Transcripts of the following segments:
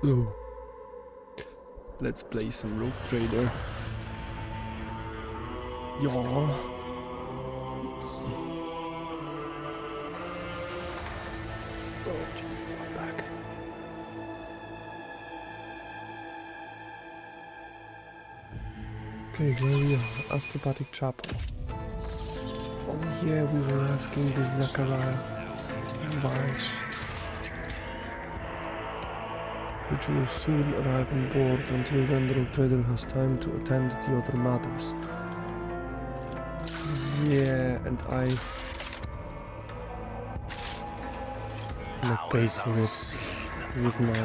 Oh. Let's play some Rogue Trader. Yeah. Oh jeez, my back. Okay, where we are? Astropathic Chapel. Oh yeah, we were asking the Zachariah Weiss, which will soon arrive on board. Until then, the Rogue Trader has time to attend to other matters. Yeah, and I pay for this with my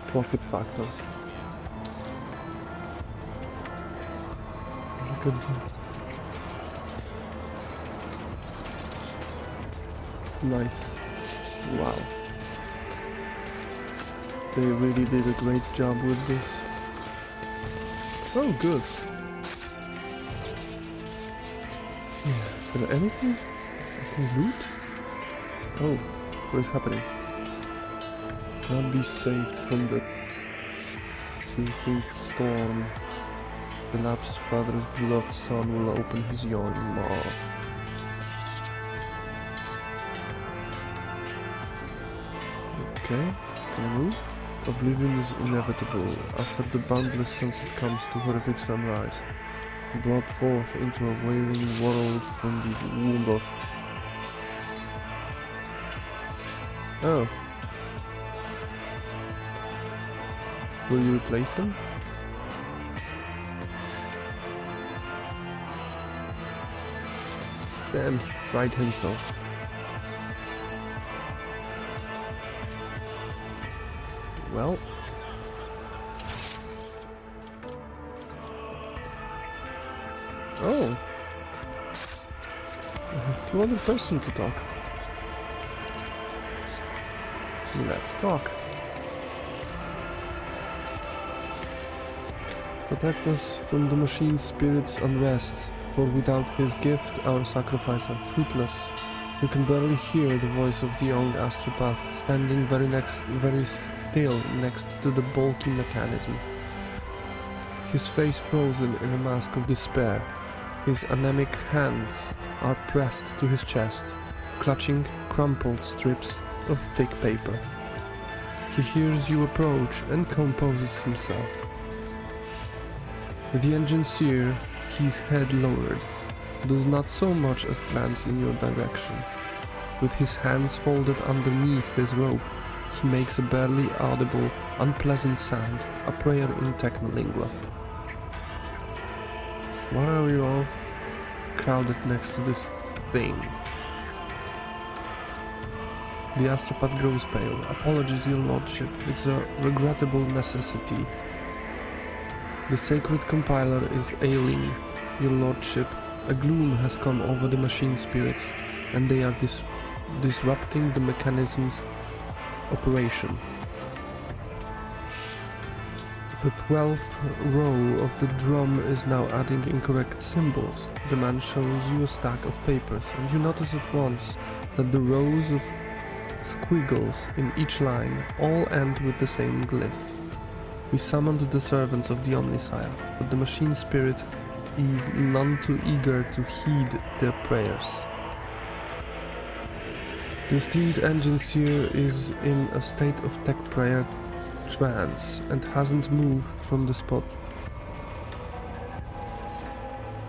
profit factor. Look at them. Nice. Wow. They really did a great job with this. Oh, good. Yeah, is there anything I can loot? Oh, what is happening? Can't be saved from the two-foot storm. The lapsed father's beloved son will open his yawning maw. Okay, can I move? Oblivion is inevitable. After the boundless sunset comes the horrific sunrise, brought forth into a wailing world from the womb of... Oh. Will you replace him? Damn, he fried himself. Well. Oh. I have two other person to talk. Let's talk. Protect us from the machine spirit's unrest, for without his gift our sacrifices are fruitless. You can barely hear the voice of the young astropath standing very still next to the bulky mechanism. His face frozen in a mask of despair. His anemic hands are pressed to his chest, clutching crumpled strips of thick paper. He hears you approach and composes himself. The engineer, his head lowered, does not so much as glance in your direction. With his hands folded underneath his robe, he makes a barely audible, unpleasant sound, a prayer in Technolingua. Why are you all crowded next to this thing? The astropath grows pale. Apologies, your lordship. It's a regrettable necessity. The sacred compiler is ailing, your lordship. A gloom has come over the machine spirits, and they are disrupting the mechanism's operation. The 12th row of the drum is now adding incorrect symbols. The man shows you a stack of papers, and you notice at once that the rows of squiggles in each line all end with the same glyph. We summoned the servants of the Omnisire, but the machine spirit is none too eager to heed their prayers. The esteemed engineer is in a state of tech prayer trance and hasn't moved from the spot.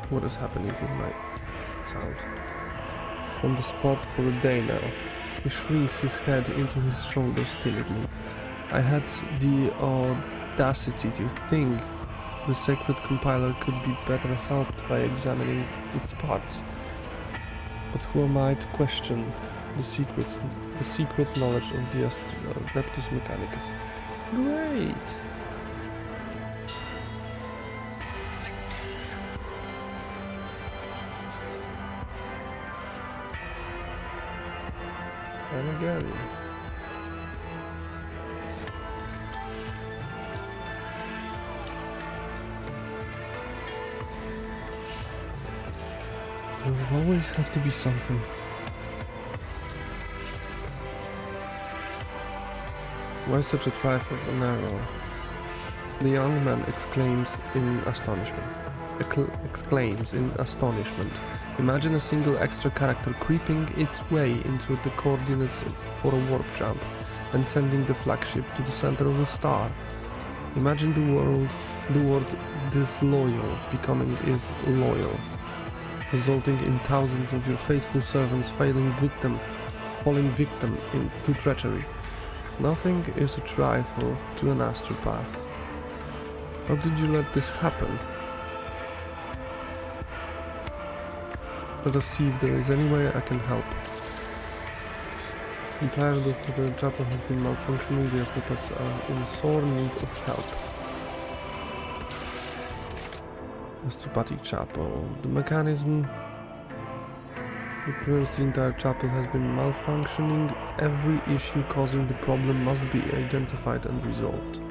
What is happening with my sound? From the spot for a day now. He shrinks his head into his shoulders timidly. I had the audacity to think the sacred compiler could be better helped by examining its parts. But who am I to question the secret knowledge of the Adeptus Mechanicus? Great! And again. There will always have to be something. Why such a trifle of an error? The young man exclaims in astonishment. Imagine a single extra character creeping its way into the coordinates for a warp jump and sending the flagship to the center of the star. Imagine the word disloyal becoming is loyal, resulting in thousands of your faithful servants falling victim to treachery. Nothing is a trifle to an astropath. How did you let this happen? Let us see if there is any way I can help. Complier the Astropath chapel has been malfunctioning. The Astropaths are in sore need of help. Astropathic chapel. The mechanism that prevents the entire chapel has been malfunctioning. Every issue causing the problem must be identified and resolved.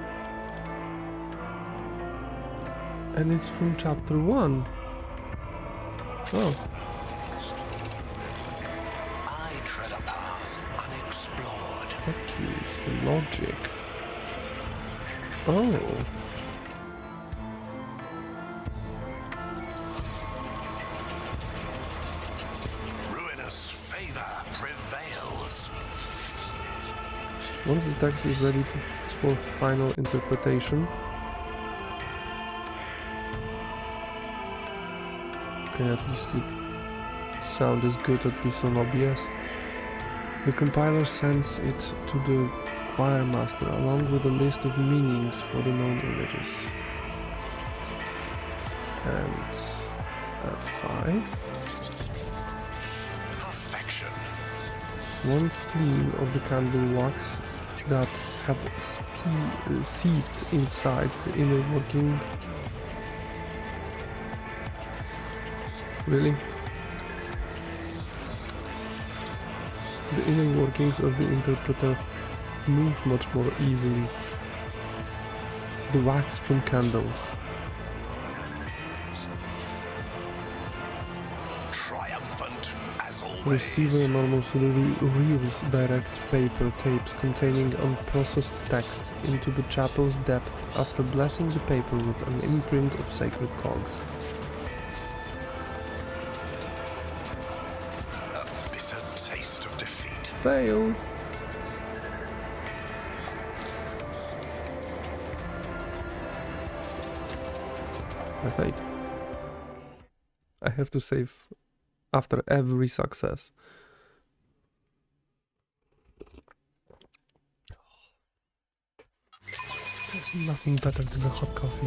And it's from chapter 1. Oh. I tread a path unexplored. Thank you, the logic. Oh. Ruinous favor prevails. Once the text is ready for final interpretation. Okay, at least the sound is good, at least on OBS. The compiler sends it to the choir master along with a list of meanings for the known images. And F5. Perfection. Once clean of the candle wax that had seeped inside the inner working. Really? The inner workings of the interpreter move much more easily. The wax from candles. Triumphant as always. Receiver normalcy reels direct paper tapes containing unprocessed text into the chapel's depth after blessing the paper with an imprint of sacred cogs. Failed. My fate. I have to save after every success. There's nothing better than a hot coffee.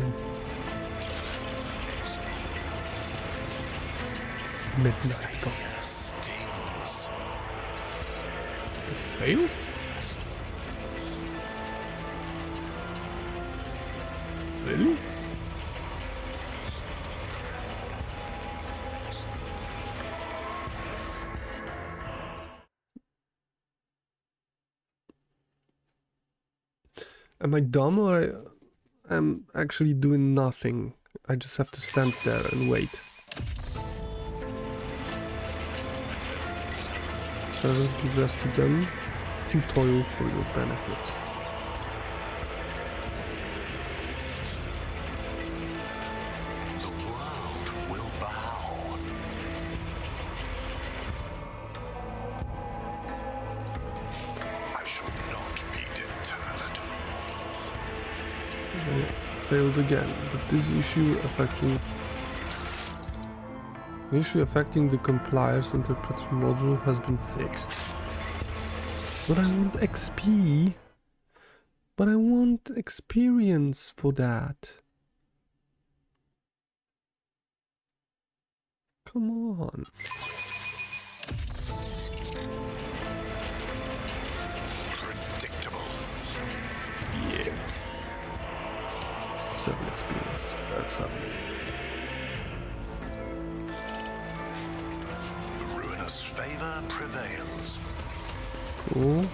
Midnight coffee. Failed? Really? Am I dumb or I'm actually doing nothing? I just have to stand there and wait. Servants give rest to them who toil for your benefit. The world will bow. I shall not be deterred. I failed again, but this issue affecting the complier's interpreter module has been fixed. But I want XP. But I want experience for that. Come on. Predictable. Yeah. 7 experience. That's 7. Ruinous favor prevails. Cool.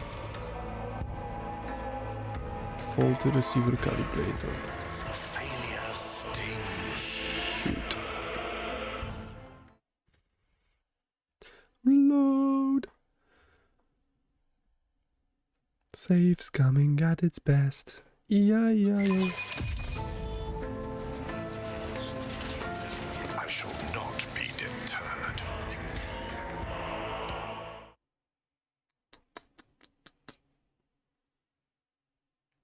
Faulty receiver calibrator. Failure stings. Shoot. Reload. Safe's coming at its best. E-I-E-I-O. I shall not be deterred.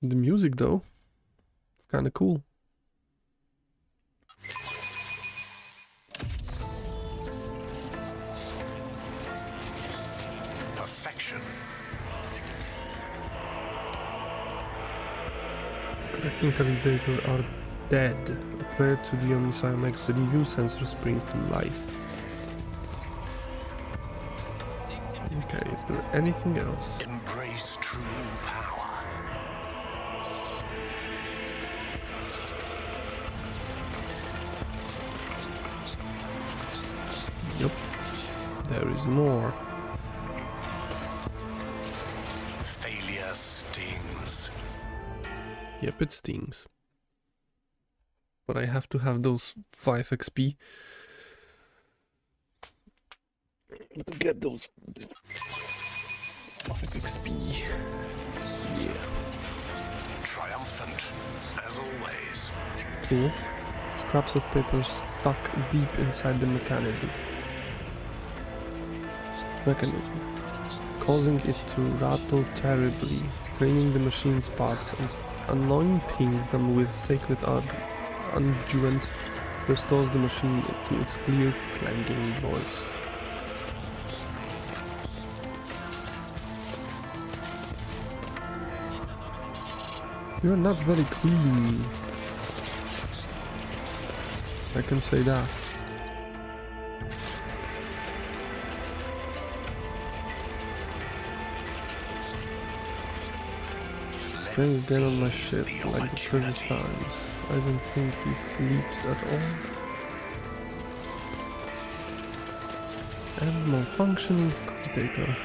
The music, though, it's kind of cool. Perfection. Correcting calibrator are dead. A prayer to the Omniscient makes the new sensor spring to life. Okay, is there anything else? Embrace true power. Yep, there is more. Failure stings. Yep, it stings. But I have to have those 5 XP. Get those 5 XP. Yeah. Triumphant, as always. Cool. Scraps of paper stuck deep inside the mechanism, causing it to rattle terribly, draining the machine's parts and anointing them with sacred unguent restores the machine to its clear, clanging voice. You're not very clean. I can say that. Then get on my shit like the previous times. I don't think he sleeps at all. And malfunctioning computator.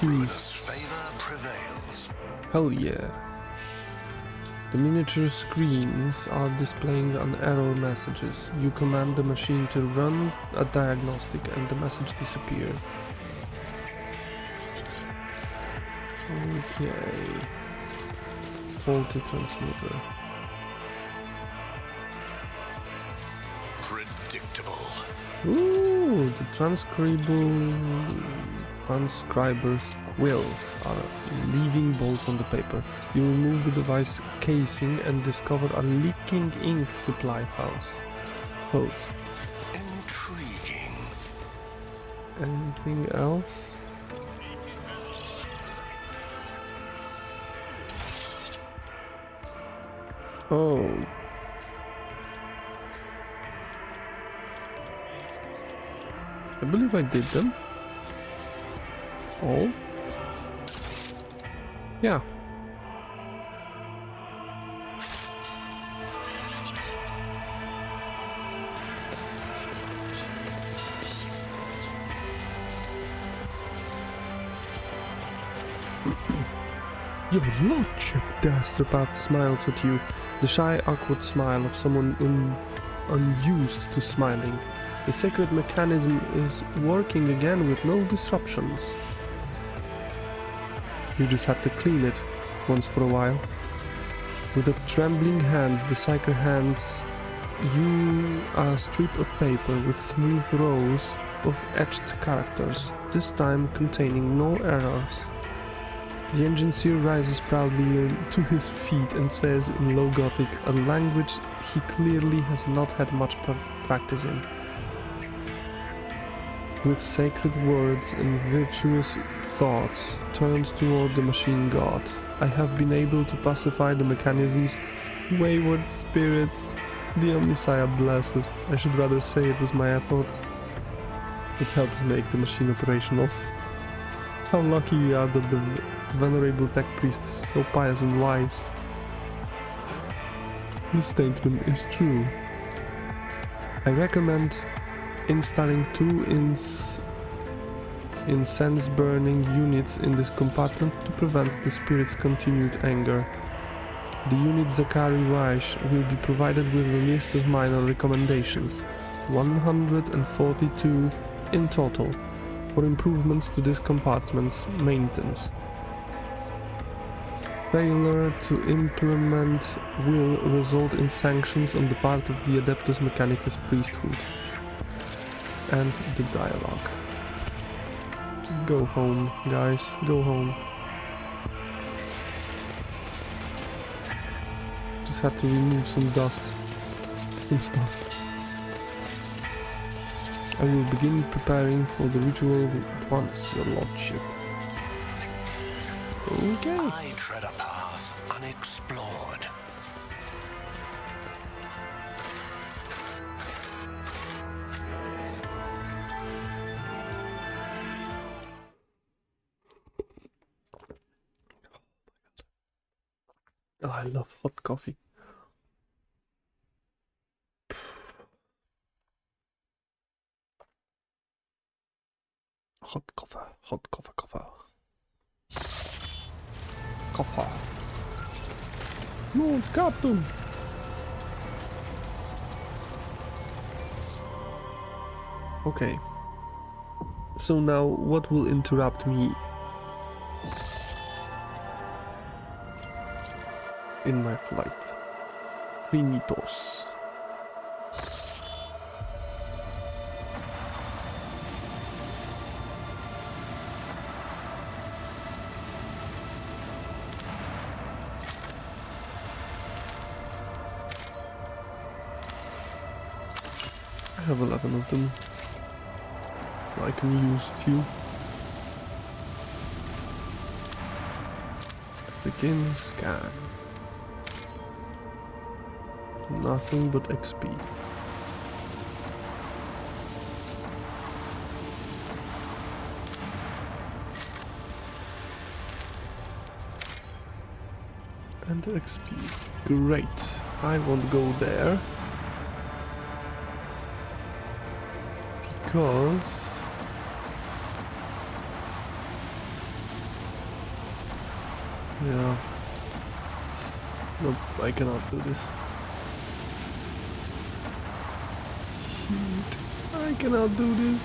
Ruinous favor prevails. Hell yeah. The miniature screens are displaying an error messages. You command the machine to run a diagnostic and the message disappears. Okay. Faulty transmitter. Predictable. Ooh, the transcriber's quills are leaving bolts on the paper. You remove the device casing and discover a leaking ink supply house. Code. Intriguing. Anything else? Oh. I believe I did them. All? Yeah. Your lordship, the astropath smiles at you, the shy, awkward smile of someone unused to smiling. The sacred mechanism is working again with no disruptions. You just had to clean it once for a while. With a trembling hand, the psyker hands you a strip of paper with smooth rows of etched characters, this time containing no errors. The engineer rises proudly to his feet and says in low Gothic, a language he clearly has not had much practice in. With sacred words and virtuous thoughts, turns toward the machine god. I have been able to pacify the mechanism's wayward spirits. The Omniscient blesses. I should rather say it was my effort. It helped make the machine operational. How lucky we are that the venerable tech priest is so pious and wise. This statement is true. I recommend installing 2 incense burning units in this compartment to prevent the spirit's continued anger. The unit Zachary Weish will be provided with a list of minor recommendations, 142 in total. for improvements to this compartment's maintenance. Failure to implement will result in sanctions on the part of the Adeptus Mechanicus priesthood. And the dialogue. Just go home, guys. Go home. Just had to remove some dust from stuff. I will begin preparing for the ritual at once, your lordship. Okay. I tread a path unexplored. Oh, I love hot coffee. Hot coffee, hot coffee, coffee. Coffee. No, Captain. Okay. So now, what will interrupt me in my flight? Trinitos. I have 11 of them. I can use a few. Begin scan. Nothing but XP. And XP. Great. I won't go there. Because yeah. Nope, I cannot do this. Shoot, I cannot do this.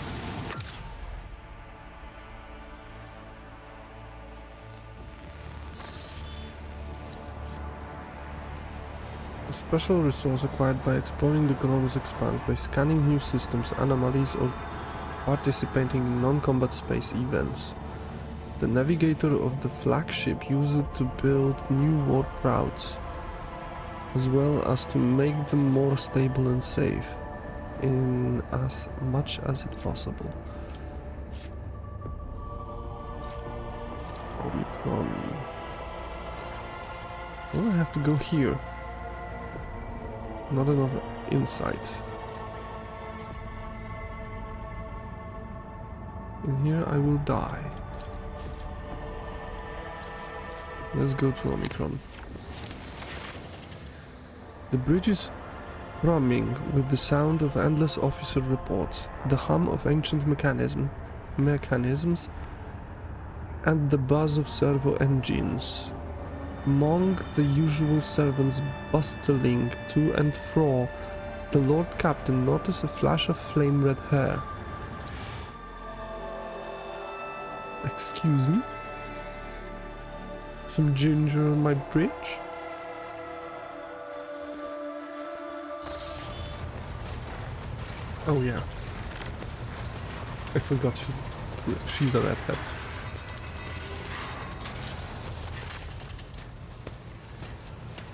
A special resource acquired by exploring the Gronus expanse by scanning new systems, anomalies, or participating in non-combat space events. The navigator of the flagship used it to build new warp routes, as well as to make them more stable and safe, in as much as it's possible. Omicron. Well, I have to go here. Not enough insight. In here I will die. Let's go to Omicron. The bridge is thrumming with the sound of endless officer reports, the hum of ancient mechanisms, and the buzz of servo engines. Among the usual servants bustling to and fro, the Lord Captain noticed a flash of flame-red hair. Excuse me? Some ginger on my bridge? Oh yeah. I forgot she's a redhead.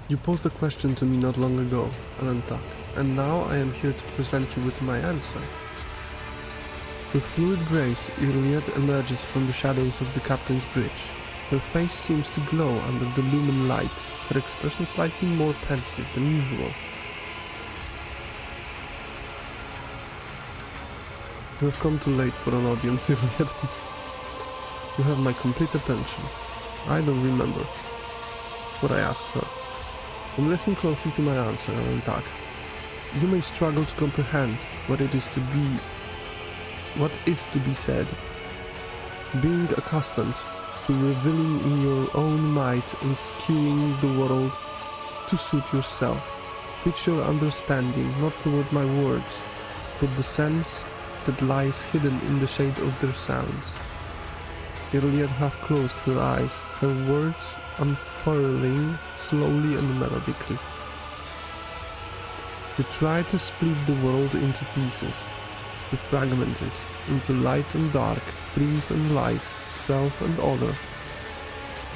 You posed a question to me not long ago, Alantak, and now I am here to present you with my answer. With fluid grace, Juliet emerges from the shadows of the captain's bridge. Her face seems to glow under the lumen light, her expression slightly more pensive than usual. You have come too late for an audience, Juliet. You have my complete attention. I don't remember what I asked her. And listen closely to my answer, Alantak. You may struggle to comprehend what is to be said. Being accustomed to reveling in your own might and skewing the world to suit yourself. Pitch your understanding not toward my words, but the sense that lies hidden in the shade of their sounds. Iliad half closed her eyes, her words unfurling slowly and melodically. You try to split the world into pieces, to fragment it into light and dark, truth and lies, self and other.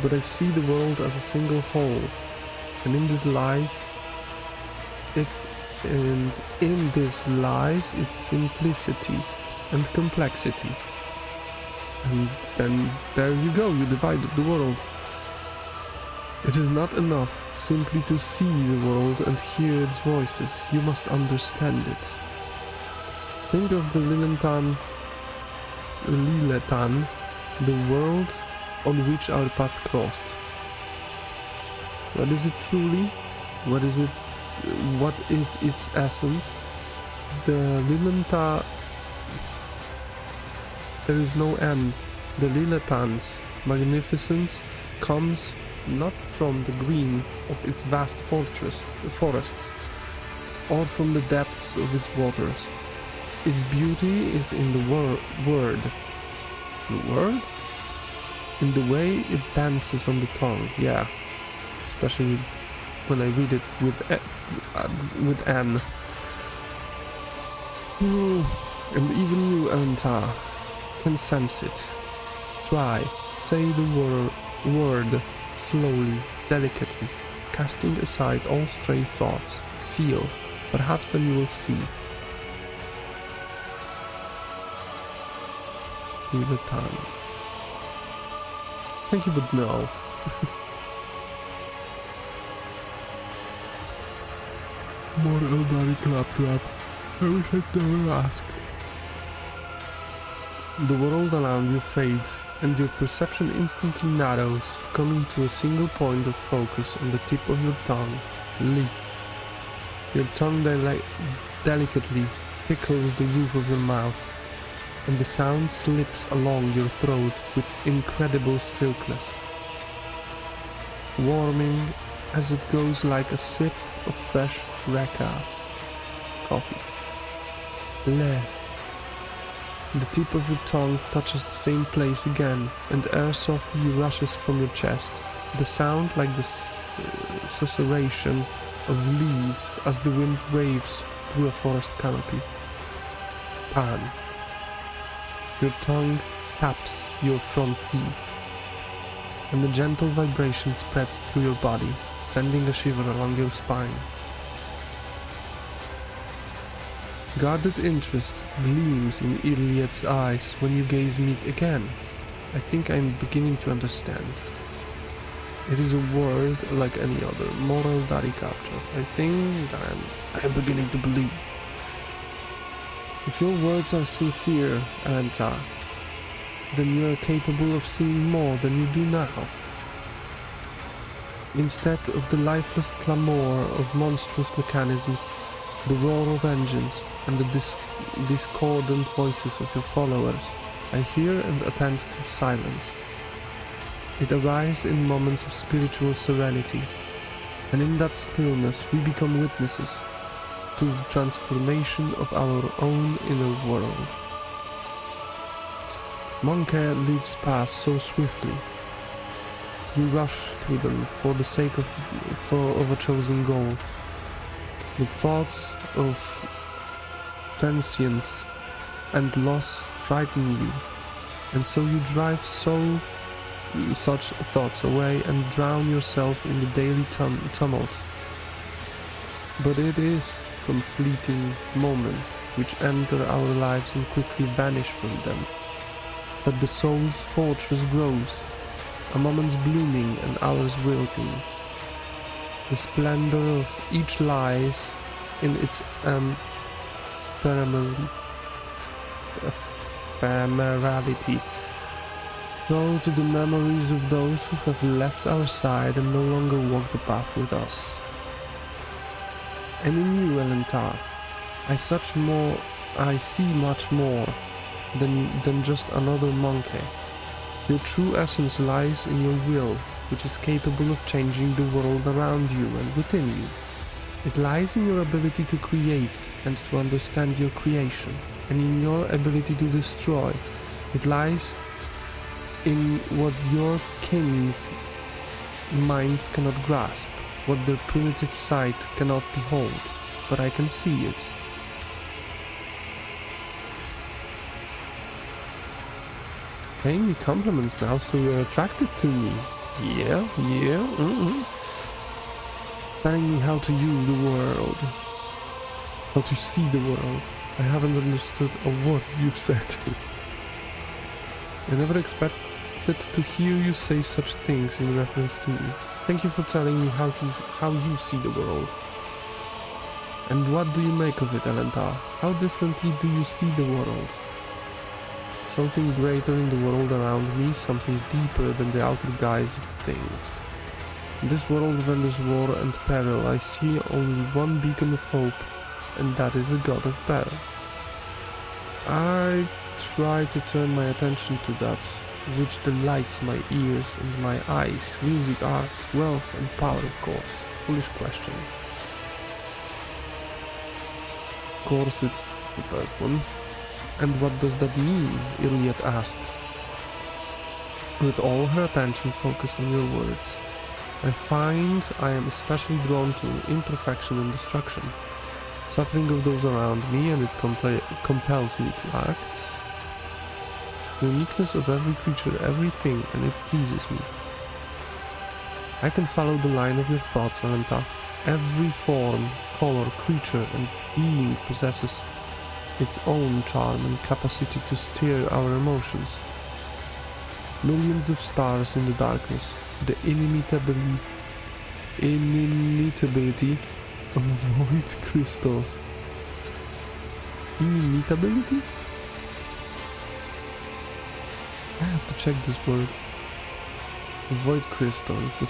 But I see the world as a single whole, and in this lies its simplicity and complexity. And then there you go, you divided the world. It is not enough simply to see the world and hear its voices, you must understand it. Think of the Lilatan, the world on which our path crossed. What is it truly? What is its essence? The Lilanta, there is no end. The Lilatan's magnificence comes not from the green of its vast forests, or from the depths of its waters. Its beauty is in the word. The word? In the way it dances on the tongue, yeah. Especially when I read it with N. And even you, Alentar, can sense it. Try, say the word slowly, delicately, casting aside all stray thoughts. Feel, perhaps then you will see. Lilatan. Thank you, but no. More Eldari claptrap. I wish I'd never asked. The world around you fades, and your perception instantly narrows, coming to a single point of focus on the tip of your tongue. Li. Your tongue delicately tickles the roof of your mouth, and the sound slips along your throat with incredible silkiness, warming as it goes like a sip of fresh recaf coffee. Le. The tip of your tongue touches the same place again, and air softly rushes from your chest. The sound like the susurration of leaves as the wind waves through a forest canopy. Tan. Your tongue taps your front teeth, and the gentle vibration spreads through your body, sending a shiver along your spine. Guarded interest gleams in Iliad's eyes when you gaze me again. I think I'm beginning to understand. It is a word like any other, moral Darikatra. I think I'm beginning to believe. If your words are sincere, Alentar, then you are capable of seeing more than you do now. Instead of the lifeless clamor of monstrous mechanisms, the roar of engines, and the discordant voices of your followers, I hear and attend to silence. It arises in moments of spiritual serenity, and in that stillness we become witnesses to the transformation of our own inner world. Monkey leaves past so swiftly. We rush through them for the sake of a chosen goal. The thoughts of transience and loss frighten you, and so you drive such thoughts away and drown yourself in the daily tumult. But it is from fleeting moments which enter our lives and quickly vanish from them that the soul's fortress grows, a moment's blooming and ours wilting. The splendor of each lies in its ephemerality. Flow to the memories of those who have left our side and no longer walk the path with us. And in you, Alentar, I see much more than just another monkey. Your true essence lies in your will, which is capable of changing the world around you and within you. It lies in your ability to create and to understand your creation. and in your ability to destroy. It lies in what your kin's minds cannot grasp, what their primitive sight cannot behold, but I can see it. Paying me compliments now, so you're attracted to me. Yeah. Telling me how to use the world. How to see the world. I haven't understood a word you've said. I never expected to hear you say such things in reference to me. Thank you for telling me how you see the world. And what do you make of it, Alentar? How differently do you see the world? Something greater in the world around me, something deeper than the outer guise of things. In this world of endless war and peril, I see only one beacon of hope, and that is a god of battle. I try to turn my attention to that which delights my ears and my eyes. Music, art, wealth and power, of course. Foolish question. Of course it's the first one. And what does that mean? Iliad asks, with all her attention focused on your words. I find I am especially drawn to imperfection and destruction, suffering of those around me, and it compels me to act. The uniqueness of every creature, everything, and it pleases me. I can follow the line of your thoughts, Alenta. Every form, color, creature, and being possesses its own charm and capacity to stir our emotions. Millions of stars in the darkness, the inimitability of void crystals. Inimitability? I have to check this word. Void crystals, the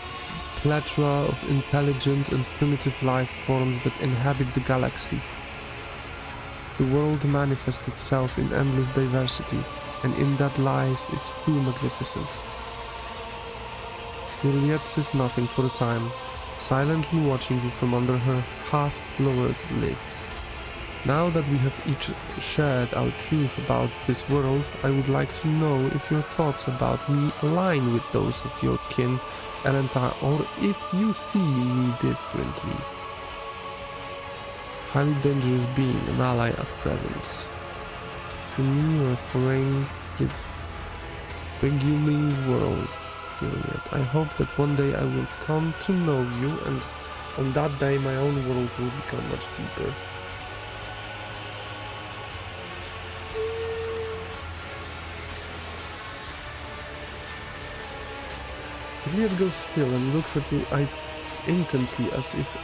plethora of intelligent and primitive life forms that inhabit the galaxy. The world manifests itself in endless diversity, and in that lies its true magnificence. Juliet says nothing for a time, silently watching you from under her half-lowered lids. Now that we have each shared our truth about this world, I would like to know if your thoughts about me align with those of your kin, Elenta, or if you see me differently. Highly dangerous being, an ally at present. To me, you're a foreign, beguiling world, Juliet. I hope that one day I will come to know you, and on that day my own world will become much deeper. Juliet goes still and looks at you intently, as if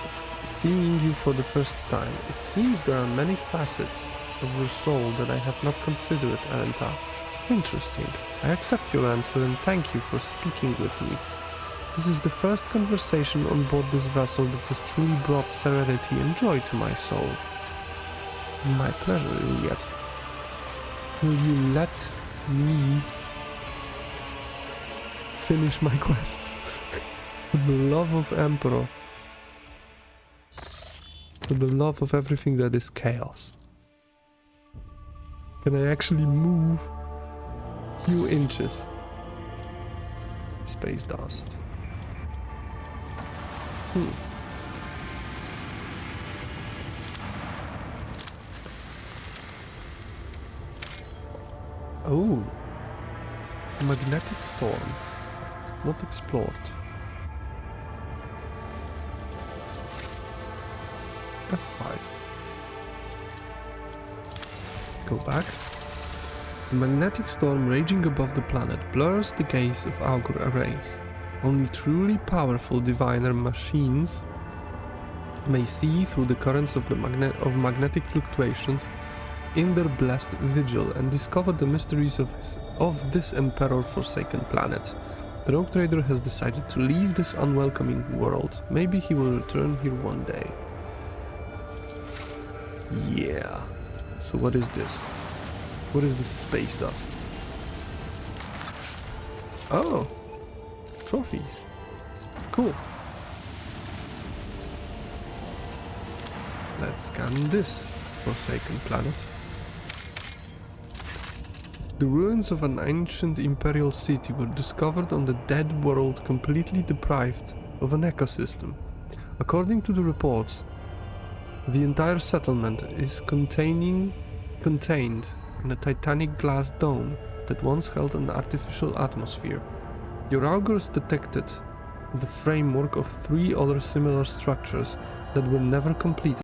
seeing you for the first time. It seems there are many facets of your soul that I have not considered, Alenta. Interesting. I accept your answer and thank you for speaking with me. This is the first conversation on board this vessel that has truly brought serenity and joy to my soul. My pleasure, Juliet. Will you let me finish my quests? For the love of Emperor. For the love of everything that is chaos. Can I actually move a few inches? Space dust. Oh. Magnetic storm. Not explored. F5. Go back. The magnetic storm raging above the planet blurs the gaze of augur arrays. Only truly powerful diviner machines may see through the currents of magnetic fluctuations in their blessed vigil and discover the mysteries of this emperor-forsaken planet. The rogue trader has decided to leave this unwelcoming world. Maybe he will return here one day. Yeah. So what is this? What is this space dust? Oh. Trophies. Cool. Let's scan this forsaken planet. The ruins of an ancient imperial city were discovered on the dead world, completely deprived of an ecosystem. According to the reports, the entire settlement is contained in a titanic glass dome that once held an artificial atmosphere. Your augurs detected the framework of 3 other similar structures that were never completed.